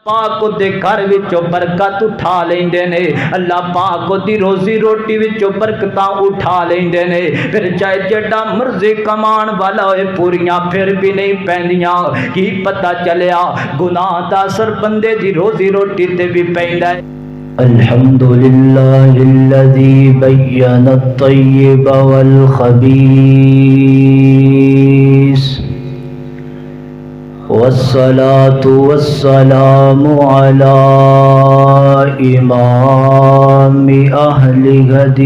پاک دے گھر وچوں برکت اٹھا لیندے نے، اللہ پاک دی روزی روٹی وچوں برکتاں اٹھا لیندے نے، پھر چاہے جڑا مرضی کمان والا ہوئے پوریاں پھر بھی نہیں پیندیاں۔ کی پتہ چلیا گناہ دا اثر بندے دی روزی روٹی تے بھی پیندا ہے۔ الحمدللہ الذی بین الطیب والخبیث والصلاة والسلام على امام اہل حدیث،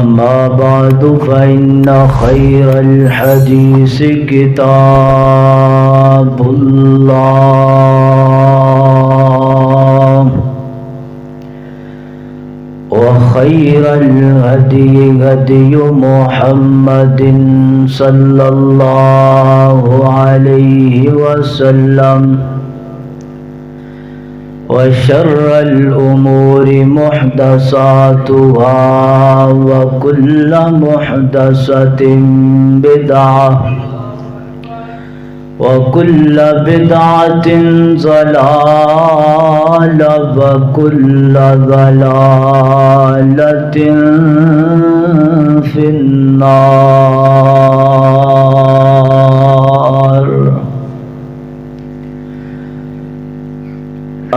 اما بعد فإن خیر الحدیث کتاب اللہ، وخير الهدي هدي محمد صلى الله عليه وسلم، وشر الأمور محدثاتها وكل محدثة بدعة وكل بدعة ضلالة وكل ضلالة في النار۔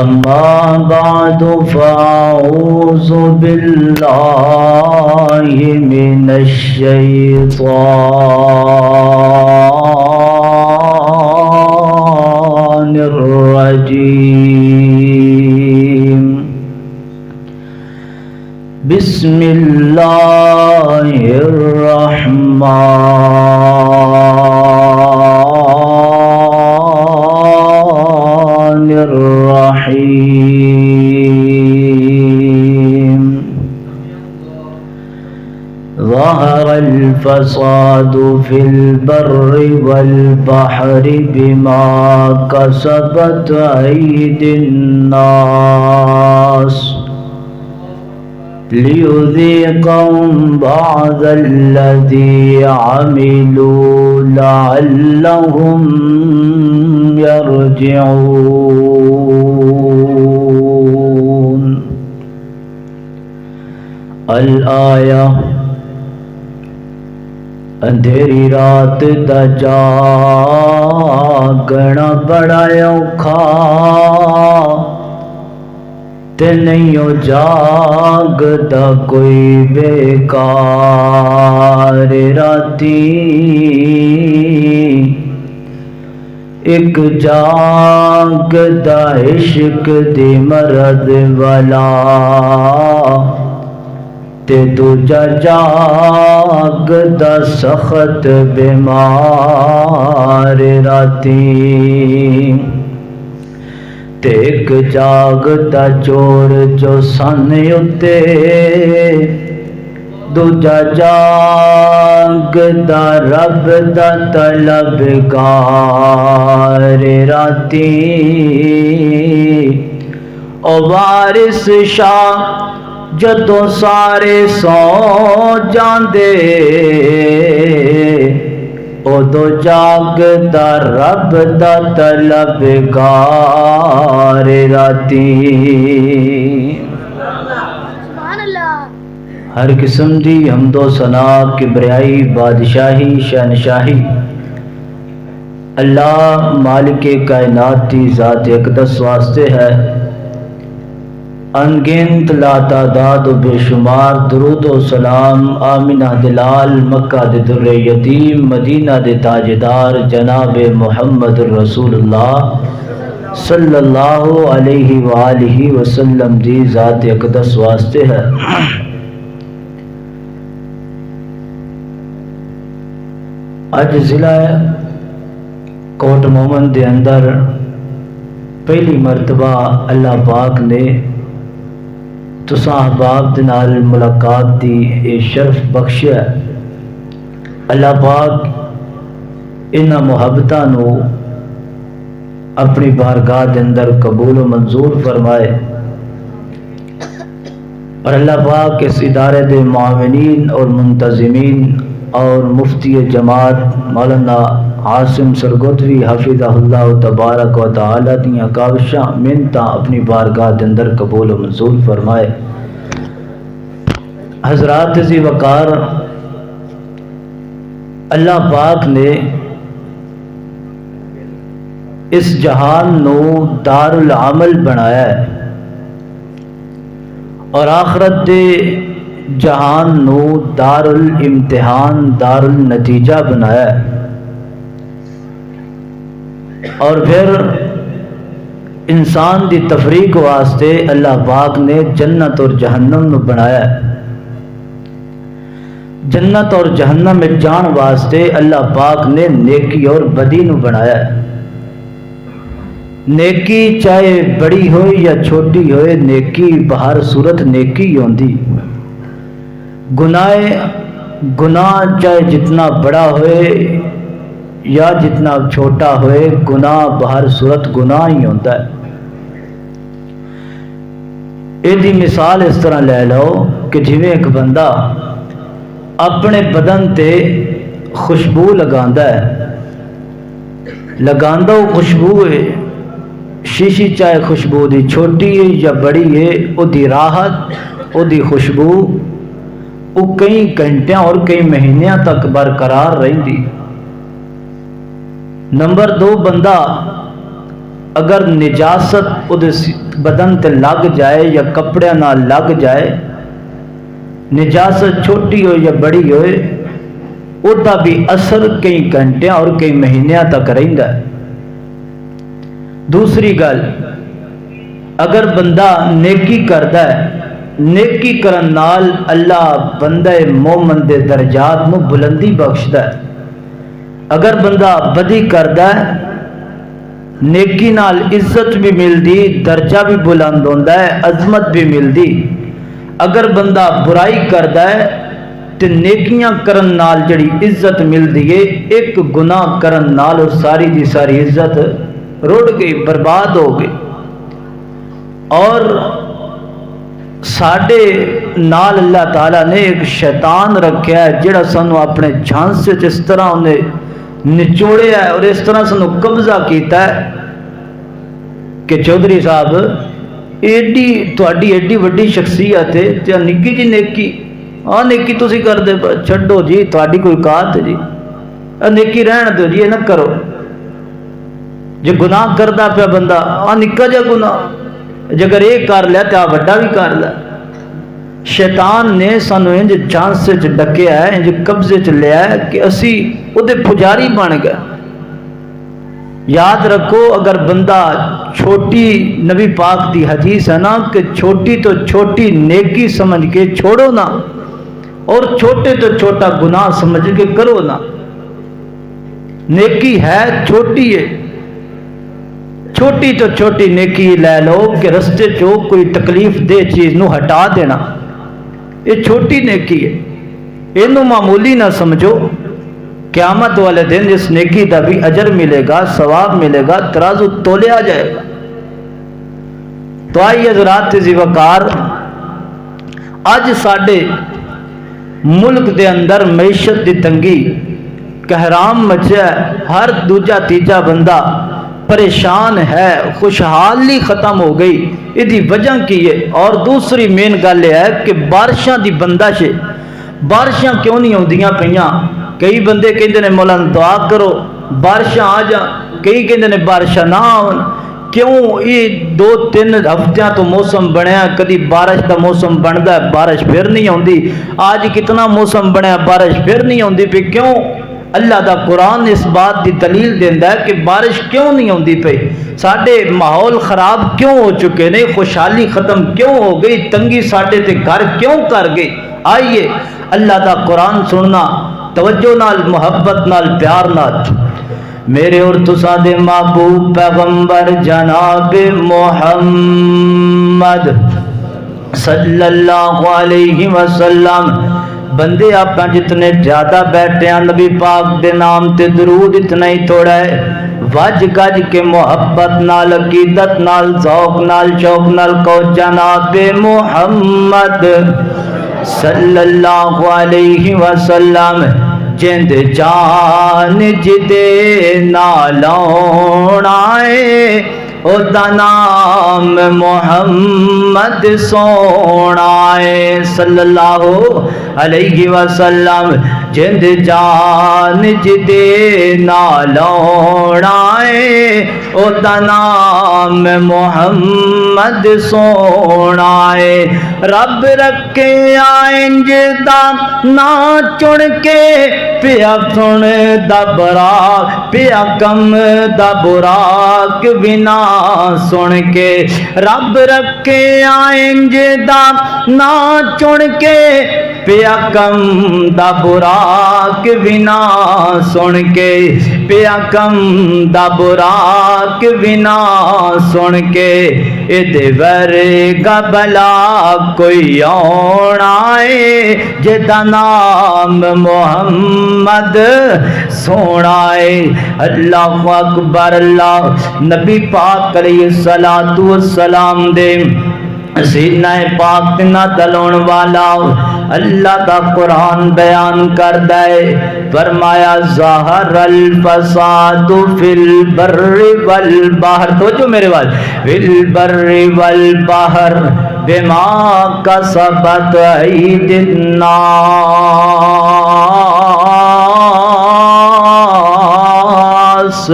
أما بعد فأعوذ بالله من الشيطان الرجيم، بسم الله الرحمن الرحيم۔ ظهر الفساد في البر والبحر بما كسبت أيدي الناس ليذيقهم بعض الذي عملوا لعلهم يرجعون۔ الآیہ، اندھیری رات دا جاگنا بڑا اوکھا، تے نہیں جاگدا کوئی بیکار راتی، ایک جاگدا عشق دی مرد والا، تے دوجا جاگدا سخت بیمار راتی، تے ایک جاگدا چور جو سن اتے، دوجا جاگدا رب دا طلبگار راتی۔ او وارث شاہ جدوں سارے سو جاندے، ادو جاگدا رب دا طلبگار راتی۔ ہر قسم دی حمد و ثنا کبریائی بادشاہی شہنشاہی اللہ مالک کائنات دی ذات اقدس واسطے ہے۔ انگنت لا تعداد و بے شمار درود و سلام آمنہ دلال مکہ دے در یتیم مدینہ دے تاجدار جناب محمد رسول اللہ صلی اللہ علیہ وآلہ وسلم دی ذات اقدس واسطے ہے۔ اج ضلع کوٹ مومن دے اندر پہلی مرتبہ اللہ پاک نے تساں احباب دے نال ملاقات دی اے شرف بخشیا۔ اللہ پاک انہاں محبتاں نو اپنی بارگاہ دے اندر قبول و منظور فرمائے، اور اللہ پاک اس ادارے دے معاونین اور منتظمین اور مفتی جماعت مولانا عاصم سرگودوی حفظہ اللہ تبارک و تعالی دیاں کاوشاں منتاں اپنی بارگاہ دے اندر قبول و منظور فرمائے۔ حضرات ذی وقار، اللہ پاک نے اس جہان نو دار العمل بنایا ہے اور آخرت دے جہان نو دار الامتحان دار النتیجہ بنایا ہے، اور پھر انسان دی تفریق واسطے اللہ پاک نے جنت اور جہنم نو بنایا ہے۔ جنت اور جہنم میں جان واسطے اللہ پاک نے نیکی اور بدی نو بنایا ہے۔ نیکی چاہے بڑی ہوئے یا چھوٹی ہوئے، نیکی بہر صورت نیکی ہی ہوندی۔ گناہ چاہے جتنا بڑا ہوئے یا جتنا چھوٹا ہوئے، گناہ بہر صورت گناہ ہی ہوتا ہے۔ ایدی مثال اس طرح لے لو کہ جویں ایک بندہ اپنے بدن تے خوشبو لگاندا ہے، لگاندا وہ خوشبو ہے، شیشی چاہے خوشبو دی چھوٹی ہے یا بڑی ہے، او دی راحت، او دی خوشبو وہ کئی گھنٹیاں اور کئی مہینیاں تک برقرار رہندی۔ نمبر دو، بندہ اگر نجاست او دے بدن تے لگ جائے یا کپڑے نہ لگ جائے، نجاست چھوٹی ہو یا بڑی ہوئے، او دا بھی اثر کئی گھنٹیاں اور کئی مہینیاں تک رہندا ہے۔ دوسری گل، اگر بندہ نیکی کردا ہے، نیکی کرن نال اللہ بندہ مومن دے درجات نو بلندی بخشدا ہے۔ اگر بندہ بدی کردا ہے، نیکی نال عزت بھی ملدی، درجہ بھی بلند ہوندا ہے، عظمت بھی ملدی۔ اگر بندہ برائی کردا ہے تے نیکیاں کرن نال جڑی عزت ملدی ہے، ایک گناہ کرن نال اور ساری دی ساری عزت رڑ گئی، برباد ہو گئی۔ اور ساڈے نال اللہ تعالیٰ نے ایک شیطان رکھیا ہے جڑا سانو اپنے جھانسے اس طرح انہیں نچوڑیا ہے اور اس طرح سانو قبضہ کیتا ہے کہ چودھری صاحب ایڈی وڈی شخصیت ہے تے نکی جی نیکی، نیکی تسی کر دے، چھڈو جی، تہاڈی کوئی اوقات ہے جی، نیکی رہن دو جی، یہ نہ کرو۔ جو گناہ کردا پیا بندہ، نکا جا گناہ، جے اگر یہ کر لیا تو وڈا بھی کر لیا۔ شیطان نے سانو انج چانسے چ ڈکیا ہے، انج قبضے چ لیا ہے کہ اسی او دے پجاری بن گئے۔ یاد رکھو، اگر بندہ چھوٹی، نبی پاک دی حدیث ہے نا کہ چھوٹی تو چھوٹی نیکی سمجھ کے چھوڑو نا، اور چھوٹے تو چھوٹا گناہ سمجھ کے کرو نا۔ نیکی ہے چھوٹی ہے، چھوٹی تو چھوٹی نیکی لے لو کہ رستے چو کوئی تکلیف دہ چیز نو ہٹا دینا، یہ چھوٹی نیکی ہے، اینو معمولی نہ سمجھو۔ قیامت والے دن اس نیکی دا بھی اجر ملے گا، ثواب ملے گا، ترازو تولیا جائے گا۔ تو آئیے حضرات ذی وقار، اج ساڈے ملک دے اندر معیشت دی تنگی کہرام مچیا ہے، ہر دوجا تیجا بندہ پریشان ہے، خوشحالی ختم ہو گئی۔ یہ وجہ کی ہے؟ اور دوسری مین گل یہ ہے کہ بارشاں دی بندش ہے۔ بارشاں کیوں نہیں ہوندیاں پیاں؟ کئی بندے کہندے نے مولانا دعا کرو بارشاں آ جا، کئی کہندے نے بارشاں نہ آن۔ کیوں؟ یہ 2-3 ہفتیاں تو موسم بنیا، کدی بارش دا موسم بندا ہے، بارش پھر نہیں ہوندی۔ آج کتنا موسم بنیا، بارش پھر نہیں ہوندی پئی، کیوں؟ اللہ دا قرآن اس بات دی دلیل دیندا ہے کہ بارش کیوں نہیں ہوندی پئی، ساڈے ماحول خراب کیوں ہو چکے نے، خوشحالی ختم کیوں ہو گئی، تنگی ساڈے تے گھر کیوں کر گئی۔ آئیے اللہ دا قرآن سننا توجہ نال، محبت نال، پیار نال۔ میرے اور تساں دے محبوب پیغمبر جناب محمد صلی اللہ علیہ وسلم، بندے آپ جتنے زیادہ بیٹھے ہیں نبی پاک دے نام تے درود اتنا ہی تھوڑا ہے۔ وج گج کے محبت نال، عقیدت نال، ذوق نال، شوق نال کو جناب محمد صلی اللہ علیہ وسلم۔ جند جان جدے نالون آئے او دا نام محمد سونا ہے صلی اللہ علیہ وسلم جند جان جدے نالون آئے او دا نام محمد سونا ہے رب رکھے آئنج دا نا چن کے پیا سن دا براق پیا کم دا براق بنا سن کے رب رکھے آئنج دا نا چن کے پیا کم دا براق بنا سن کے پیا کم دا براق بنا سن کے ادھے ورگا بلا کوئی آنا ہے جدا نام محمد سونا ہے اللہ اکبر اللہ نبی پاک علیہ السلام دے سینہ پاک نہ تلون والا اللہ دا قرآن بیان کر دے فرمایا ظاہر الفساد فی البر والبحر تو جو میرے بعد فی البر والبحر بما کسبت ایدی الناس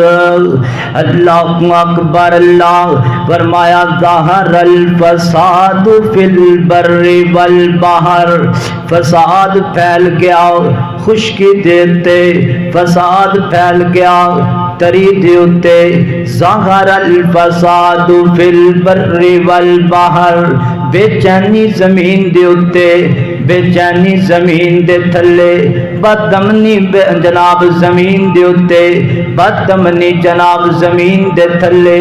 اللہ اکبر اللہ فرمایا ظاہر الفساد فی البر والبحر فساد پھیل گیا خشکی دیتے فساد پھیل گیا تری دیوتے ظاہر الفساد فی البر والبحر بے چینی زمین دیوتے بے چینی زمین دے تھلے بدامنی جناب زمین دیوتے بدامنی جناب زمین دے تھلے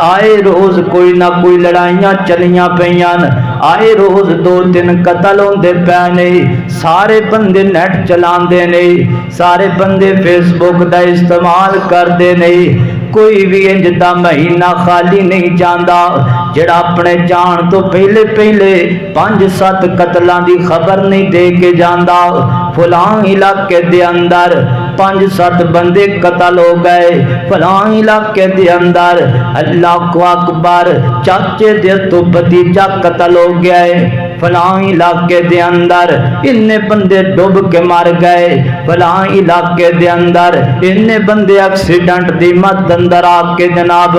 آئے روز کوئی نہ کوئی لڑائیاں چلیاں پیان آئے روز 2-3 قتل ہوندے پینے سارے بندے نیٹ چلان دے نہیں سارے بندے فیس بک دا استعمال کر دے نہیں کوئی بھی انج دا مہینہ خالی نہیں جاندا جڑا اپنے جان تو پہلے 5-7 قتلان دی خبر نہیں دے کے جاندا فلان علاقے دے اندر 5-7 بندے قتل ہو گئے فلان علاقے دے اندر اللہ اکبر چاچے دے تو بھتیجا قتل ہو گئے فلان علاقے دے اندر اننے بندے ڈوب کے مر گئے فلان علاقے دے اندر اننے بندے ایکسیڈنٹ دی مد اندر آ کے جناب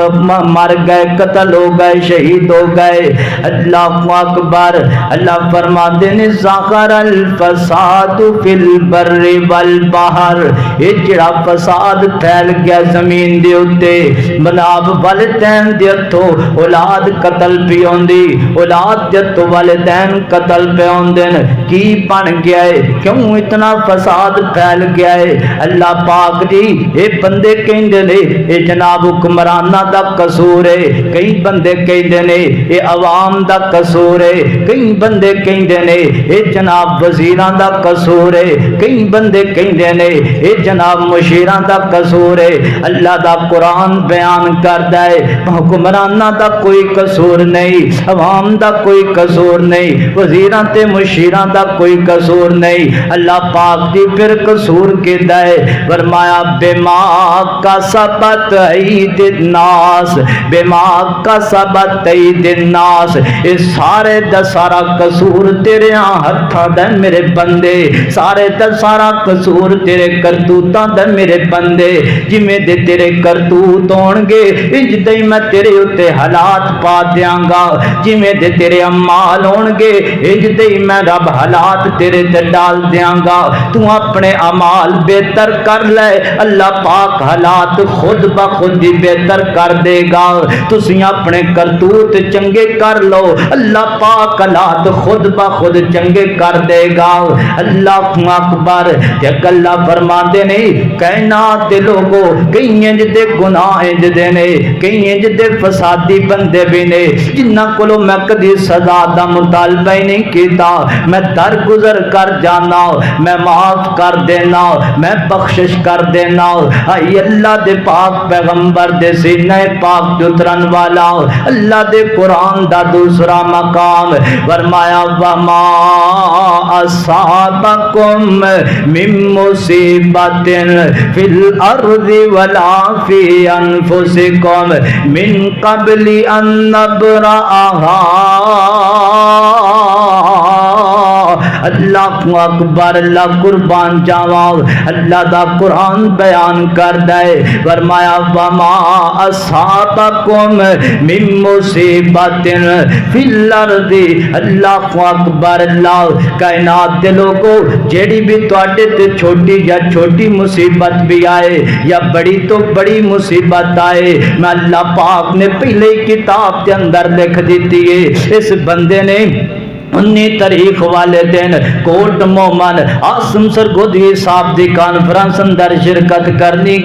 مر گئے قتل ہو گئے شہید ہو گئے اللہ اکبر اللہ فرماتے ہیں ظاہر الفساد فی البر والبحر یہ جڑا فساد پھیل گیا زمین دے اوتے جناب والدین دے ہتھوں اولاد قتل پی ہوندی اولاد دے ہتھوں والدین قتل پہ ہوندن کی بن گیا ہے کیوں اتنا فساد پھیل گیا ہے اللہ پاک جی اے بندے کہندے نے اے جناب حکمرانہ دا قصور ہے کئی بندے کہندے نے اے عوام دا قصور ہے کئی بندے کہندے نے اے جناب وزیراں دا قصور ہے کئی بندے کہندے نے اے جناب مشیراں دا قصور ہے اللہ دا قرآن بیان کردا ہے حکمرانہ دا کوئی قصور نہیں عوام دا کوئی قصور نہیں وزیراں تے مشیراں دا کوئی قصور نہیں اللہ پاک دی پھر قصور کیتا ہے فرمایا بما کسبت ایدی الناس بما کسبت ایدی الناس اس سارے دا سارا قصور تیرے ہتھاں دا میرے بندے سارے دا سارا قصور تیرے کرتوتاں دا میرے بندے جویں دے تیرے کرتوت ہون گے انج دے میں تیرے اوتے حالات پا دیاں گا جویں دے تیرے اعمال ہون گے انج دے میں رب حالات تیرے تے ڈال دیاں گا تو اپنے اعمال بہتر کر لے اللہ پاک حالات خود بخود ہی بہتر کر دے گا تسی اپنے کرتوت چنگے کر لو اللہ پاک حالات خود بخود چنگے کر دے گا اللہ اکبر تے اللہ فرماندے نے کائنات دے لوگو کئی انج دے گناہ انج دے نے کئی انج دے فسادی بندے بھی نے جنہاں کولوں میں کدی سزا دا مطالبہ غلبہ ہی نہیں کیتا، میں درگزر کر جانا، میں معاف کر دینا، میں بخشش کر دینا۔ اے اللہ دے پاک پیغمبر دے سینہ پاک جو اترن والا اللہ دے قرآن دا دوسرا مقام فرمایا وما اصابکم من مصیبت فی الارض ولا فی انفسکم من قبل ان نبرأہا۔ اللہ اکبر، اللہ قربان جاواں، اللہ دا قرآن بیان کر دے فرمایا وما اصابکم من مصیبت فی الارض، اللہ اکبر، اللہ کائنات دے لوگو جیڑی بھی تواڈے تے چھوٹی یا چھوٹی مصیبت بھی آئے یا بڑی تو بڑی مصیبت آئے، میں اللہ پاک نے پہلے کتاب کے اندر لکھ دیتی ہے۔ اس بندے نے 19 تاریخ والے دن کوٹ مومن آسم سرگودھی صاحب دی کانفرنس اندر شرکت کرنی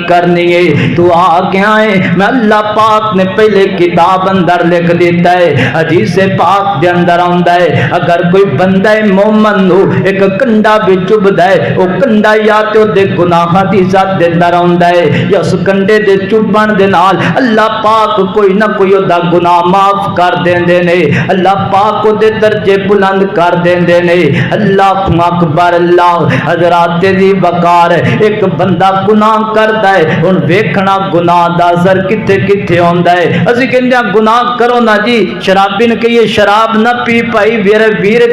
ہے، تو آ کے آئے، میں اللہ پاک نے پہلے کتاب اندر لکھ دیتا ہے، حدیث پاک دے اندر آندا ہے اگر کوئی بندہ مومن نو ایک کنڈا بھی چبھدا ہے، او کنڈا یا تے دے گناہاں دی ذات دے اندر آندا ہے یا اس کنڈے دے چبھن دے نال اللہ پاک کوئی نہ کوئی دا گناہ معاف کر دیندے نے، اللہ پاک او دے درجے بلند کر دیندے نے۔ اللہ اکبر، اللہ حضرات دی وقار، ایک بندہ گناہ کردا ہے، ہن ویکھنا گناہ دا اثر کتے کتے ہوندا ہے۔ اسی کہندے گناہ کرو نا جی، شرابی نے کہیے شراب نہ پی پائی ویر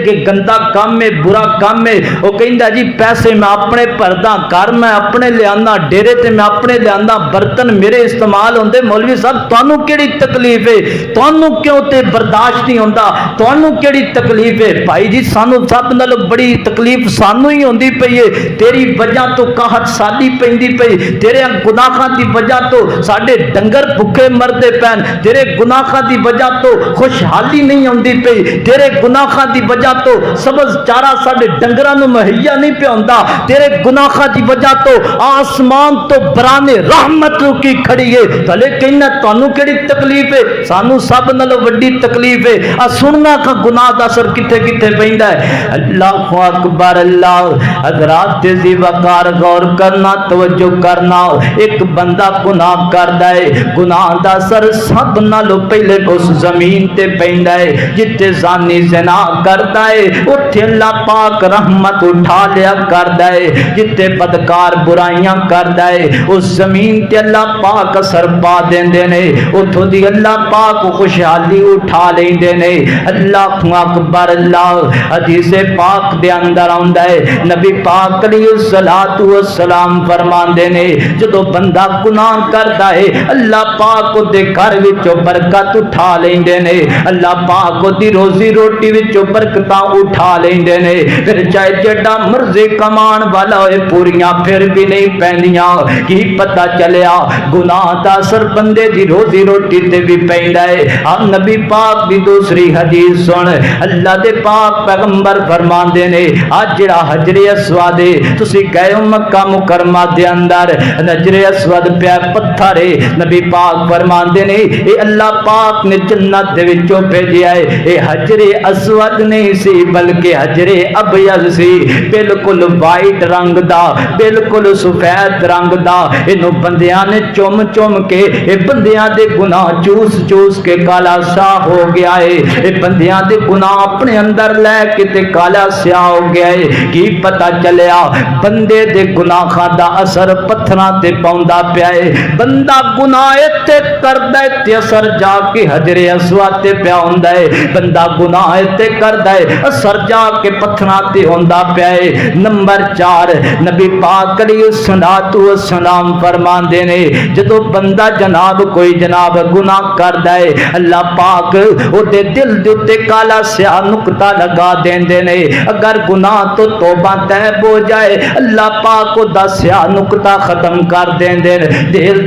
کے گندا کام ہے، برا کام ہے، او کہندا جی پیسے میں اپنے پردا گھر میں اپنے لیانا، ڈیرے تے میں اپنے لیانا، برتن میرے استعمال ہوندے، مولوی صاحب تانوں کیڑی تکلیف ہے، تانوں کیوں تے برداشت نہیں ہوندا، تانوں کیڑی تکلیف ہے؟ بھائی جی سانو سب نال بڑی تکلیف سانو ہی ہوندی پئی ہے، تیری وجہ تو قحط ساڈی پیندی پئی، تیرے گناہاں دی وجہ تو ساڈے ڈنگر بھوکے مردے پین، تیرے گناہاں دی وجہ تو خوشحالی نہیں ہوندی پئی، تیرے گناہاں دی وجہ تو سبز چارہ ساڈے ڈنگراں نوں مہیا نہیں پیا ہوندا، تیرے گناہاں دی وجہ تو آسمان تو برانے رحمت رکی کھڑی ہے، بھلے کہنا تانوں کیڑی تکلیف ہے؟ سانو سب نال وڈی تکلیف ہے۔ آ سننا کا گناہ دا اثر کتے کتے پیندا ہے۔ اللہ اکبر، اللہ حضرات دی وقار غور کرنا، توجہ کرنا، ایک بندہ گناہ کردا ہے، گناہ دا اثر سب نالوں پہلے اس زمین تے پیندا ہے جتے زانی زنا کردا ہے، اوتھے اللہ پاک رحمت اٹھا لیا کردا ہے، جتے بدکار برائیاں کردا ہے اس زمین تے اللہ پاک اثر پا دیندے نے، اوتھوں دی اللہ پاک خوشحالی اٹھا لیندے نے۔ اللہ اکبر، اللہ حدیث پاک دے اندر آندا ہے نبی پاک علیہ الصلوۃ والسلام فرماندے نے جدوں بندہ گناہ کردا ہے اللہ پاک دے گھر وچوں برکت اٹھا لیندے نے، اللہ پاک دی روزی روٹی وچوں برکتاں اٹھا لیندے نے، پھر چاہے جڑا مرضی کمان والا ہوئے پوریاں پھر بھی نہیں پیندیاں۔ کی پتہ چلیا گناہ دا اثر بندے دی روزی روٹی تے بھی پیندا ہے۔ ہم نبی پاک دی دوسری حدیث سن، اللہ دے پاک پیغمبر فرماندے نے اج جڑا حجر اسود تسی گئے ہو مکہ مکرمہ دے اندر، حجر اسود پیا پتھر ہے، نبی پاک فرماندے نے اے اللہ پاک نے جنت دے وچوں بھیجیا ہے، اے حجر اسود نہیں سی بلکہ حجر ابیض سی، بالکل وائٹ رنگ دا، بالکل سفید رنگ دا، اینو بندیاں نے چوم چوم کے اے بندیاں دے گناہ چوس چوس کے کالا سیاہ ہو گیا ہے، اے بندیاں دے گناہ اپنے اندر لے کے تے کالا سیاہ ہو گیا ہے۔ کی پتہ چلیا بندے دے گناہاں دا اثر پتھراں تے پاوندا پیا ہے، بندہ گناہ تے کردا ہے تے اثر جا کے حجر اسود تے پیا ہوندا ہے، بندہ گناہ تے کردا ہے اثر جا کے پتھراں تے ہوندا پیا ہے۔ نمبر 4 نبی پاک علیہ الصلوۃ والسلام فرماندے نے جدوں بندہ جناب کوئی جناب گناہ کردا ہے اللہ پاک او دے دل دے تے کالا سیاہ نقطہ لگا دیندے نے، اگر گناہ تو توبہ طیب ہو جائے اللہ پاک دا سیاہ نقطہ ختم کر دیندے نے،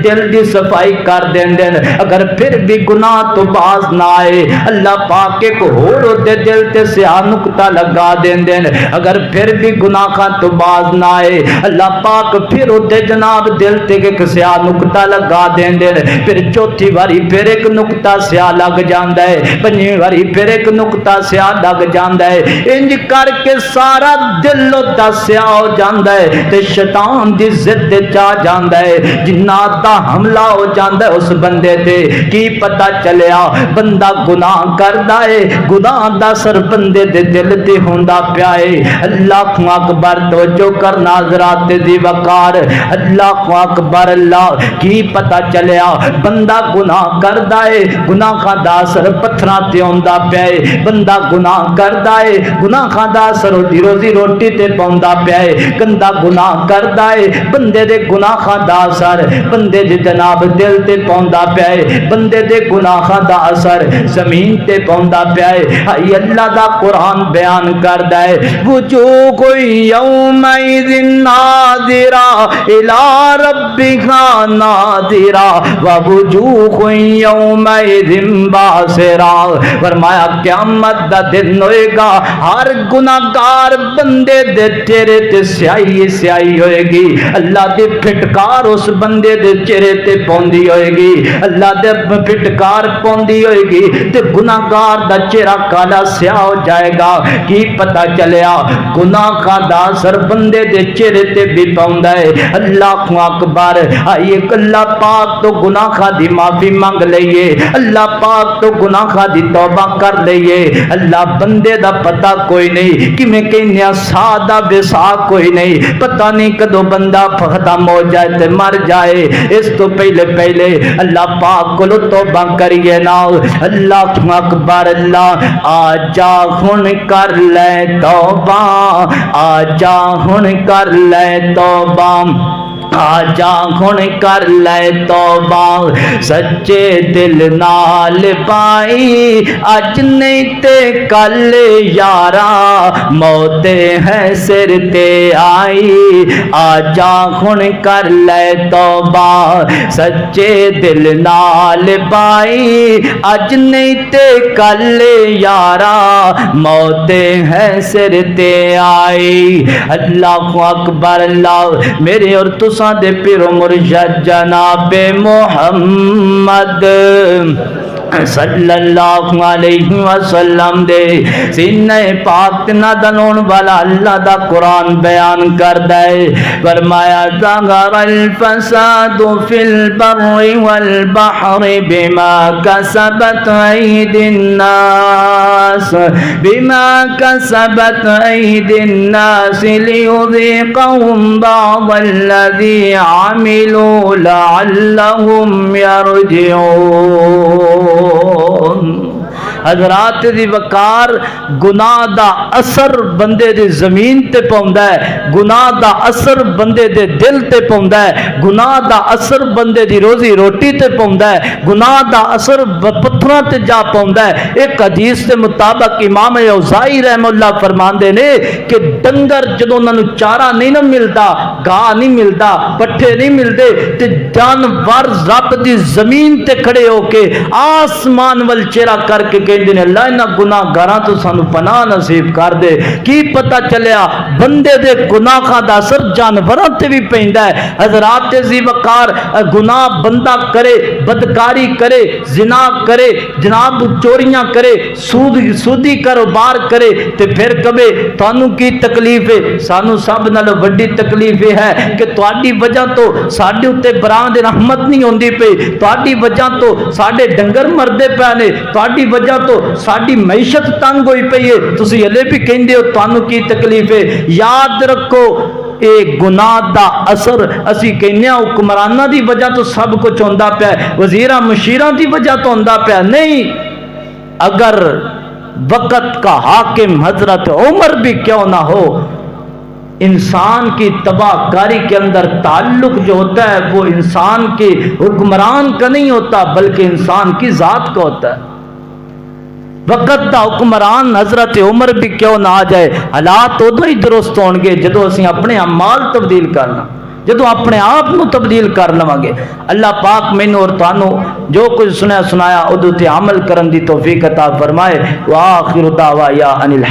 دل دی صفائی کر دیندے نے، اگر پھر بھی گناہ تو باز نہ آئے اللہ پاک ایک ہور دے دل تے سیاہ نقطہ لگا دیندے نے، اگر پھر بھی گناہ تو باز نہ آئے اللہ پاک پھر دے جناب دل تے ایک سیاہ نقطہ لگا دیندے نے، پھر چوتھی واری پھر ایک نقطہ سیاہ لگ جاندا ہے، پنجویں واری پھر ایک نقطہ سیاہ دگ جاندا ہے انج کر کے سارا دل دسیا ہو جاندا ہے تے شیطان دی ضد چا جاندا ہے جنات دا حملہ ہو جاندا ہے اس بندے تے کی پتہ چلیا بندہ گناہ کردا ہے گناہ دا اثر بندے دے دل تے ہوندا پیا ہے اللہ اکبر توجہ کرنا حضرات دی وقار اللہ اکبر اللہ کی پتہ چلیا بندہ گناہ کردا ہے گناہ دا اثر پتھراں تے ہوندا پیا ہے بندہ گناہ کردا ہے گناہ دا اثر دی روزی روٹی تے پوندا پیا ہے گندا گناہ کردا ہے بندے دے گناہ دا اثر بندے دے جناب دل تے پوندا پیا ہے بندے دے گناہ دا اثر زمین تے پوندا پیا ہے اے اللہ دا قرآن بیان کردا ہے وجوہ یومئذ ناظرہ الی ربھا ناظرہ ووجوہ یومئذ باسرہ فرمایا قیامت دا دن ہوئے گا ہر گناہگار بندے دے چہرے تے سیاہی سیاہی ہوئے گی اللہ دے پھٹکار اس بندے دے چہرے تے پوندی ہوئے گی اللہ دے پھٹکار پوندی ہوئے گی تے گناہگار دا چہرہ کالا سیاہ ہو جائے گا کی پتہ چلیا گناہ دا اثر بندے دے چہرے تے بھی پوندا ہے اللہ اکبر آئیے اللہ پاک تو گناہ دی معافی مانگ لئیے اللہ پاک تو گناہ دی توبہ کر لئیے اللہ بندے دا پتہ کوئی نہیں کہ میں کہنیا سادہ بے سا کوئی نہیں پتہ نہیں کدو بندہ ختم ہو جائے تے مر جائے اس تو پہلے اللہ پاک کو توبہ کریے نا اللہ اکبر اللہ آجا ہن کر لے توبہ آجا ہن کر لے توبہ آجا ہن کر لے توبہ سچے دل نال پائی اج نہیں تے کل یارا موت ہے سر تے آئی آجا ہن کر لے توبہ سچے دل نال پائی اج نہیں تے کل یارا موت ہے سر تے آئی اللہ اکبر اللہ میرے اور تساں دے پیرو مرشد جناب محمد صلی اللہ علیہ وسلم دے سینہ پاک نادلون والا اللہ دا قرآن بیان کردا ہے فرمایا ظہر الفساد فی البر والبحر بما کسبت ایدی الناس لیذیقہم بعض الذی عملوا لعلہم یرجعون حضرات دی وقار گناہ دا اثر بندے دی زمین تے پوندا ہے گناہ دا اثر بندے دے دل تے پوندا ہے گناہ دا اثر بندے دی روزی روٹی تے پوندا ہے گناہ دا اثر پتھراں تے جا پوندا ہے ایک حدیث دے مطابق امام اوزاعی رحم اللہ فرماندے نے کہ ڈنگر جدوں انہاں نوں چارہ نہیں نہ ملدا گاہ نہیں ملدا پٹھے نہیں ملدے تے جانور رب دی زمین تے کھڑے ہو کے آسمان ول چہرہ کر کے کہندے نے اللہ انہاں گناہگاراں تو سانو پناہ نصیب کر دے کی پتہ چلیا بندے دے گناہاں دا اثر جانوراں تے بھی پیندا ہے حضرات ذی وقار گناہ بندہ کرے بدکاری کرے زنا کرے جناب چوریاں کرے سودی کاروبار کرے تے پھر کبے تانوں کی تکلیف ہے سانو سب نال وڈی تکلیف ہے کہ تہاڈی وجہ تو ساڈے اوتے براں دی رحمت نہیں ہوندی پئی تہاڈی وجہ تو ساڈے ڈنگر مردے پے نے تہاڈی وجہ تو ساڈی معیشت تنگ ہوئی پئی ہے تسی ہلے بھی کہندے ہو تانوں کی تکلیف ہے یاد رکھو اے گناہ دا اثر اسی کہنے حکمرانہ دی وجہ تو سب کچھ ہوندا پیا وزیراں مشیراں دی وجہ تو ہوندا پیا نہیں اگر وقت کا حاکم حضرت عمر بھی کیوں نہ ہو انسان کی تباہ کاری کے اندر تعلق جو ہوتا ہے وہ انسان کے حکمران کا نہیں ہوتا بلکہ انسان کی ذات کا ہوتا ہے وقت دا حکمران حضرت عمر بھی کیوں نہ آ جائے حالات ادو ہی درست ہون گے جدو اسی اپنے اعمال تبدیل کرنا جدو اپنے آپ نو تبدیل کر لواں گے اللہ پاک مینوں اور تانوں جو کچھ سنایا ادو تے عمل کرن دی توفیق عطا فرمائے وآخر دعوایا ان الحمد